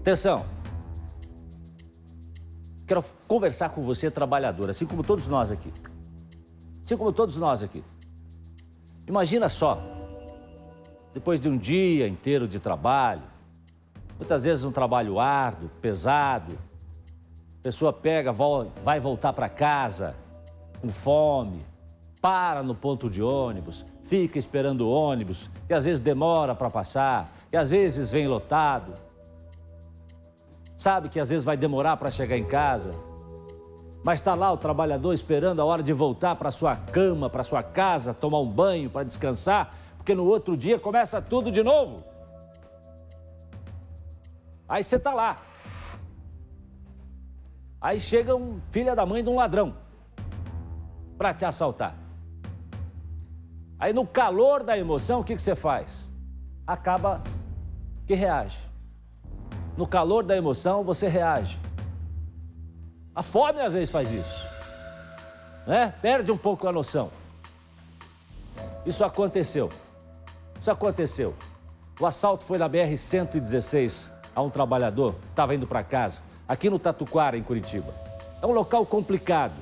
Atenção! Quero conversar com você, trabalhador, assim como todos nós aqui. Assim como todos nós aqui. Imagina só, depois de um dia inteiro de trabalho, muitas vezes um trabalho árduo, pesado, a pessoa pega, vai voltar para casa com fome, para no ponto de ônibus, fica esperando o ônibus, que às vezes demora para passar, que às vezes vem lotado. Sabe que às vezes vai demorar para chegar em casa, mas está lá o trabalhador esperando a hora de voltar para sua cama, para sua casa, tomar um banho, para descansar, porque no outro dia começa tudo de novo. Aí você está lá. Aí chega um filho da mãe de um ladrão para te assaltar. Aí no calor da emoção, o que você faz? Acaba que reage. No calor da emoção, você reage. A fome às vezes faz isso, né? Perde um pouco a noção. Isso aconteceu. O assalto foi na BR-116 a um trabalhador que estava indo para casa, aqui no Tatuquara, em Curitiba. É um local complicado.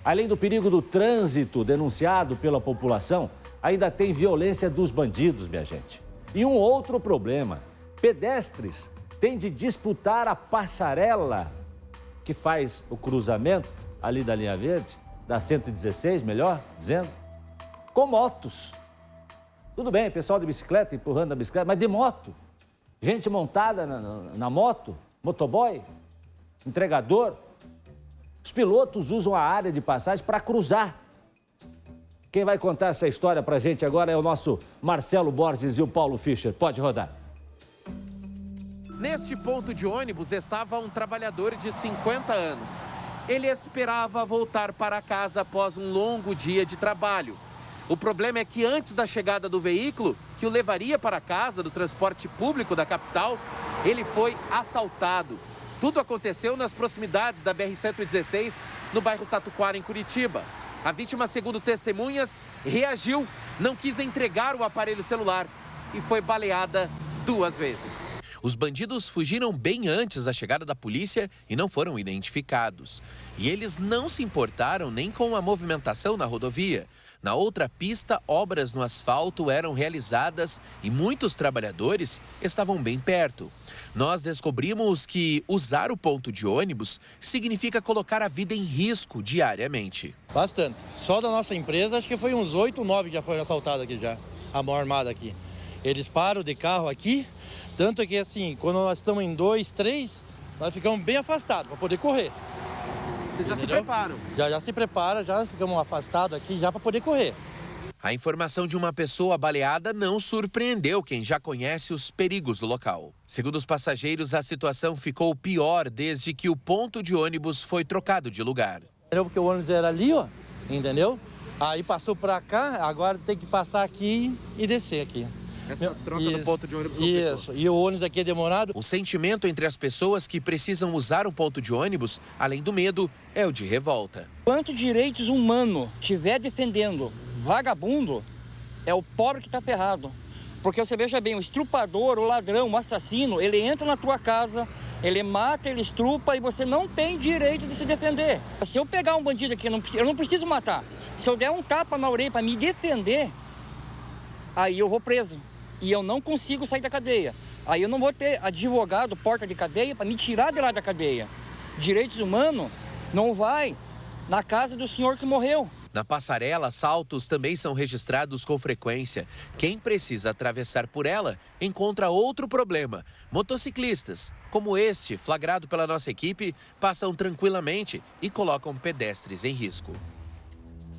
Além do perigo do trânsito denunciado pela população, ainda tem violência dos bandidos, minha gente. E um outro problema: pedestres têm de disputar a passarela que faz o cruzamento ali da linha verde, da 116, melhor dizendo, com motos. Tudo bem, pessoal de bicicleta empurrando a bicicleta, mas de moto. Gente montada na moto, motoboy, entregador. Os pilotos usam a área de passagem para cruzar. Quem vai contar essa história pra gente agora é o nosso Marcelo Borges e o Paulo Fischer. Pode rodar. Neste ponto de ônibus estava um trabalhador de 50 anos. Ele esperava voltar para casa após um longo dia de trabalho. O problema é que antes da chegada do veículo, que o levaria para casa do transporte público da capital, ele foi assaltado. Tudo aconteceu nas proximidades da BR-116, no bairro Tatuquara, em Curitiba. A vítima, segundo testemunhas, reagiu, não quis entregar o aparelho celular e foi baleada 2 vezes. Os bandidos fugiram bem antes da chegada da polícia e não foram identificados. E eles não se importaram nem com a movimentação na rodovia. Na outra pista, obras no asfalto eram realizadas e muitos trabalhadores estavam bem perto. Nós descobrimos que usar o ponto de ônibus significa colocar a vida em risco diariamente. Bastante. Só da nossa empresa, acho que foi uns 8, 9 que já foram assaltados aqui já, a mão armada aqui. Eles param de carro aqui, tanto que assim, quando nós estamos em 2, 3, nós ficamos bem afastados para poder correr. Vocês já se preparam? Já se prepara, já ficamos afastados aqui já para poder correr. A informação de uma pessoa baleada não surpreendeu quem já conhece os perigos do local. Segundo os passageiros, a situação ficou pior desde que o ponto de ônibus foi trocado de lugar. Porque o ônibus era ali, ó, entendeu? Aí passou para cá, agora tem que passar aqui e descer aqui. Essa troca do ponto de ônibus. Isso, e o ônibus aqui é demorado. O sentimento entre as pessoas que precisam usar o ponto de ônibus, além do medo, é o de revolta. Quanto direitos humanos estiver defendendo vagabundo, é o pobre que está ferrado. Porque você veja bem, o estrupador, o ladrão, o assassino, ele entra na tua casa, ele mata, ele estrupa e você não tem direito de se defender. Se eu pegar um bandido aqui, eu não preciso matar. Se eu der um tapa na orelha para me defender, aí eu vou preso. E eu não consigo sair da cadeia. Aí eu não vou ter advogado, porta de cadeia, para me tirar de lá da cadeia. Direitos humanos não vai na casa do senhor que morreu. Na passarela, assaltos também são registrados com frequência. Quem precisa atravessar por ela encontra outro problema. Motociclistas, como este, flagrado pela nossa equipe, passam tranquilamente e colocam pedestres em risco.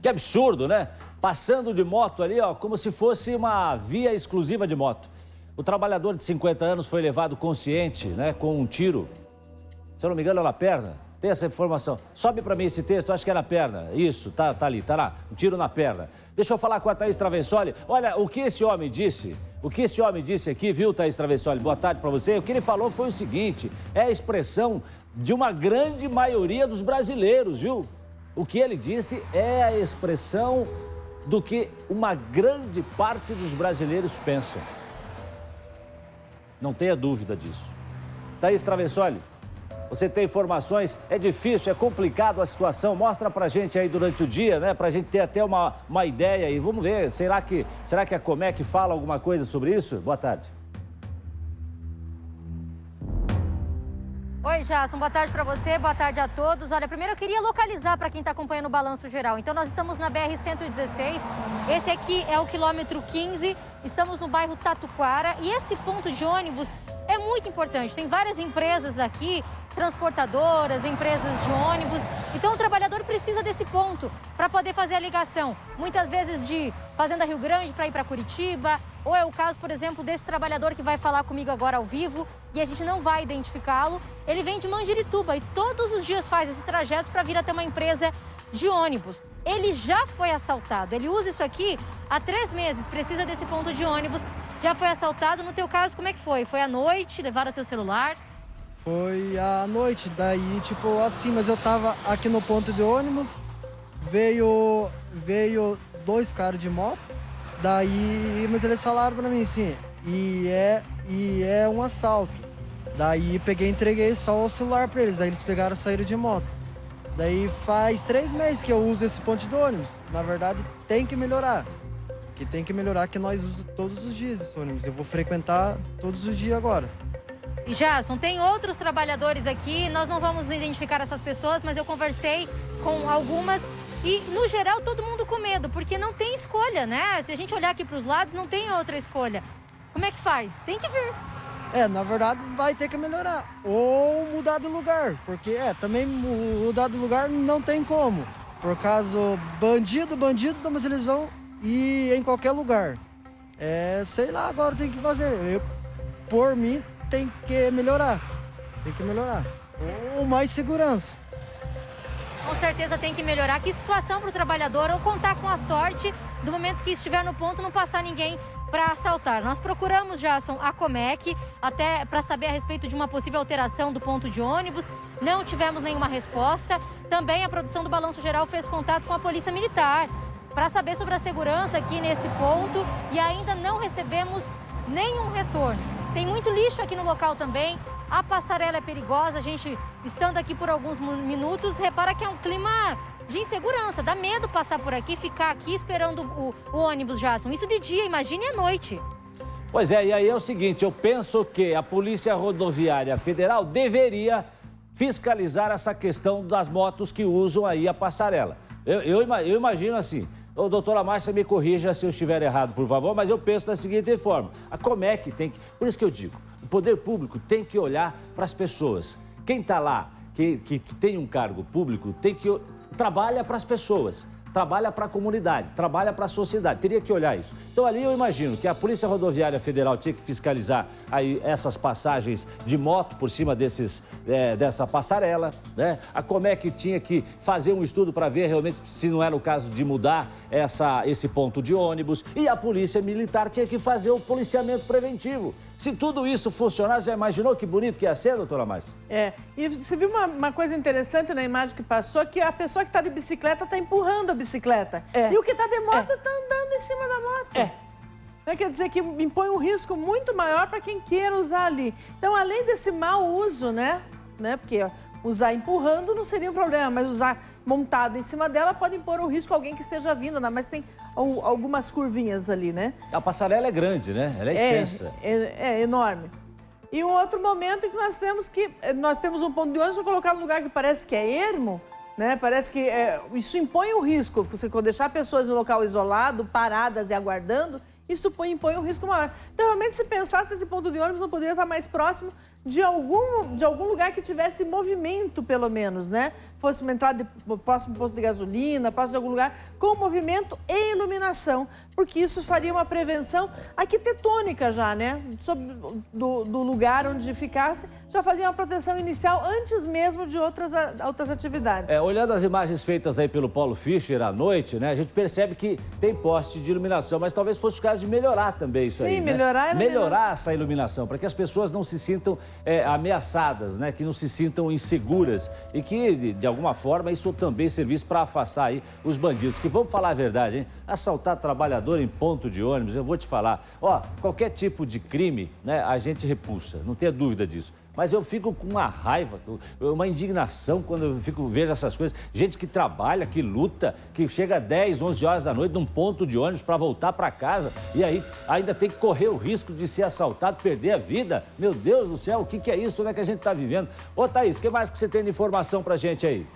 Que absurdo, né? Passando de moto ali, ó, como se fosse uma via exclusiva de moto. O trabalhador de 50 anos foi levado consciente, né, com um tiro. Se eu não me engano, é na perna. Tem essa informação. Sobe para mim esse texto, acho que é na perna. Isso, tá ali, tá lá. Um tiro na perna. Deixa eu falar com a Thaís Travessoli. Olha, o que esse homem disse aqui, viu, Thaís Travessoli? Boa tarde para você. O que ele falou foi o seguinte, é a expressão de uma grande maioria dos brasileiros, viu? O que ele disse é a expressão do que uma grande parte dos brasileiros pensam. Não tenha dúvida disso. Thaís Travessoli, você tem informações? É difícil, é complicado a situação. Mostra pra gente aí durante o dia, né? Pra gente ter até uma ideia e vamos ver. Será que a Comec fala alguma coisa sobre isso? Boa tarde. Oi, Jasson, boa tarde para você, boa tarde a todos. Olha, primeiro eu queria localizar para quem está acompanhando o Balanço Geral. Então, nós estamos na BR-116, esse aqui é o quilômetro 15, estamos no bairro Tatuquara e esse ponto de ônibus é muito importante. Tem várias empresas aqui, transportadoras, empresas de ônibus. Então, o trabalhador precisa desse ponto para poder fazer a ligação. Muitas vezes de Fazenda Rio Grande para ir para Curitiba, ou é o caso, por exemplo, desse trabalhador que vai falar comigo agora ao vivo e a gente não vai identificá-lo. Ele vem de Mandirituba e todos os dias faz esse trajeto para vir até uma empresa de ônibus. Ele já foi assaltado, ele usa isso aqui há 3 meses, precisa desse ponto de ônibus, já foi assaltado. No teu caso, como é que foi? Foi à noite, levaram seu celular? Foi à noite, daí tipo assim, mas eu tava aqui no ponto de ônibus, veio 2 caras de moto, daí, mas eles falaram pra mim assim, e é um assalto. Daí peguei e entreguei só o celular pra eles, daí eles pegaram e saíram de moto. Daí faz 3 meses que eu uso esse ponto de ônibus. Na verdade, tem que melhorar. Que nós usamos todos os dias esse ônibus. Eu vou frequentar todos os dias agora. E Jasson, tem outros trabalhadores aqui, nós não vamos identificar essas pessoas, mas eu conversei com algumas e, no geral, todo mundo com medo, porque não tem escolha, né? Se a gente olhar aqui para os lados, não tem outra escolha. Como é que faz? Tem que vir. Na verdade, vai ter que melhorar. Ou mudar de lugar, porque também mudar de lugar não tem como. Por causa bandido, mas eles vão ir em qualquer lugar. Sei lá, agora tem que fazer. Por mim, tem que melhorar. Ou mais segurança. Com certeza tem que melhorar. Que situação para o trabalhador, ou contar com a sorte do momento que estiver no ponto, não passar ninguém para assaltar. Nós procuramos, Jasson, a Comec, até para saber a respeito de uma possível alteração do ponto de ônibus. Não tivemos nenhuma resposta. Também a produção do Balanço Geral fez contato com a Polícia Militar para saber sobre a segurança aqui nesse ponto e ainda não recebemos nenhum retorno. Tem muito lixo aqui no local também. A passarela é perigosa, a gente, estando aqui por alguns minutos, repara que é um clima de insegurança. Dá medo passar por aqui, ficar aqui esperando o ônibus, Jasson. Isso de dia, imagine à noite. Pois é, e aí é o seguinte, eu penso que a Polícia Rodoviária Federal deveria fiscalizar essa questão das motos que usam aí a passarela. Eu imagino assim, doutora Márcia, me corrija se eu estiver errado, por favor, mas eu penso da seguinte forma, a Comec tem que, por isso que eu digo, o poder público tem que olhar para as pessoas. Quem está lá, que tem um cargo público, tem que trabalha para as pessoas, trabalha para a comunidade, trabalha para a sociedade, teria que olhar isso. Então ali eu imagino que a Polícia Rodoviária Federal tinha que fiscalizar aí essas passagens de moto por cima dessa passarela, né? A Comec tinha que fazer um estudo para ver realmente se não era o caso de mudar esse ponto de ônibus e a Polícia Militar tinha que fazer o policiamento preventivo. Se tudo isso funcionasse, já imaginou que bonito que ia ser, doutora Márcia? E você viu uma coisa interessante na imagem que passou, que a pessoa que está de bicicleta está empurrando a bicicleta. E o que está de moto está andando em cima da moto. Quer dizer que impõe um risco muito maior para quem queira usar ali. Então, além desse mau uso, né? Porque usar empurrando não seria um problema, mas usar montado em cima dela pode impor um risco a alguém que esteja vindo, né? Mas tem algumas curvinhas ali, né? A passarela é grande, né? Ela é extensa. É enorme. E um outro momento em que nós temos um ponto de ônibus colocar num lugar que parece que é ermo, né? Parece que isso impõe um risco. Você deixar pessoas em um local isolado, paradas e aguardando, isso impõe um risco maior. Então, realmente, se pensasse esse ponto de ônibus não poderia estar mais próximo de algum lugar que tivesse movimento, pelo menos, né? Fosse uma entrada próximo posto de gasolina, próximo de algum lugar, com movimento e iluminação, porque isso faria uma prevenção arquitetônica já, né? Do lugar onde ficasse, já faria uma proteção inicial antes mesmo de outras atividades. Olhando as imagens feitas aí pelo Paulo Fischer à noite, né? A gente percebe que tem poste de iluminação, mas talvez fosse o caso de melhorar também isso aí, né? Melhorar essa iluminação, para que as pessoas não se sintam ameaçadas, né? Que não se sintam inseguras e que, de alguma forma, isso também servisse para afastar aí os bandidos. Que vamos falar a verdade, hein? Assaltar trabalhador em ponto de ônibus, eu vou te falar. Qualquer tipo de crime, né? A gente repulsa, não tenha dúvida disso. Mas eu fico com uma raiva, uma indignação quando eu vejo essas coisas. Gente que trabalha, que luta, que chega 10, 11 horas da noite num ponto de ônibus para voltar para casa e aí ainda tem que correr o risco de ser assaltado, perder a vida. Meu Deus do céu, o que é isso? Onde é que a gente está vivendo? Ô, Thaís, o que mais que você tem de informação para a gente aí?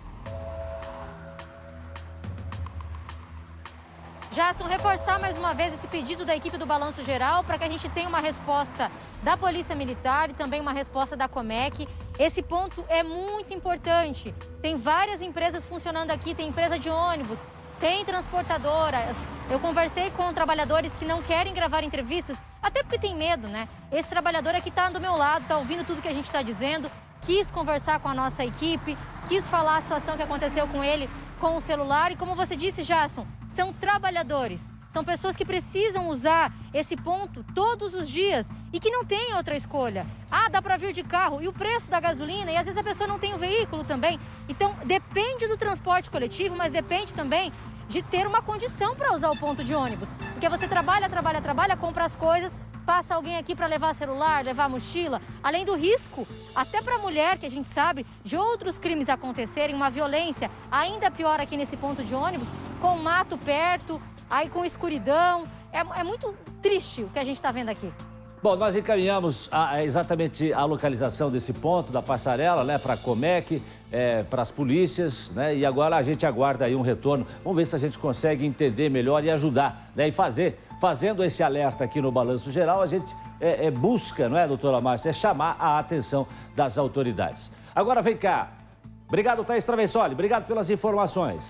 Gerson, reforçar mais uma vez esse pedido da equipe do Balanço Geral para que a gente tenha uma resposta da Polícia Militar e também uma resposta da Comec. Esse ponto é muito importante. Tem várias empresas funcionando aqui, tem empresa de ônibus, tem transportadoras. Eu conversei com trabalhadores que não querem gravar entrevistas, até porque tem medo, né? Esse trabalhador aqui está do meu lado, está ouvindo tudo que a gente está dizendo, quis conversar com a nossa equipe, quis falar a situação que aconteceu com ele com o celular. E como você disse, Gerson, são trabalhadores, são pessoas que precisam usar esse ponto todos os dias e que não têm outra escolha. Ah, dá para vir de carro e o preço da gasolina, e às vezes a pessoa não tem o veículo também. Então, depende do transporte coletivo, mas depende também de ter uma condição para usar o ponto de ônibus. Porque você trabalha, compra as coisas, passa alguém aqui para levar celular, levar mochila, além do risco, até para a mulher, que a gente sabe, de outros crimes acontecerem, uma violência ainda pior aqui nesse ponto de ônibus, com mato perto, aí com escuridão. É muito triste o que a gente está vendo aqui. Bom, nós encaminhamos exatamente a localização desse ponto da passarela, né, para a Comec, para as polícias, né, e agora a gente aguarda aí um retorno. Vamos ver se a gente consegue entender melhor e ajudar, né, e fazendo esse alerta aqui no Balanço Geral, a gente busca, não é, doutora Márcia, chamar a atenção das autoridades. Agora vem cá. Obrigado, Thaís Travessoli, obrigado pelas informações.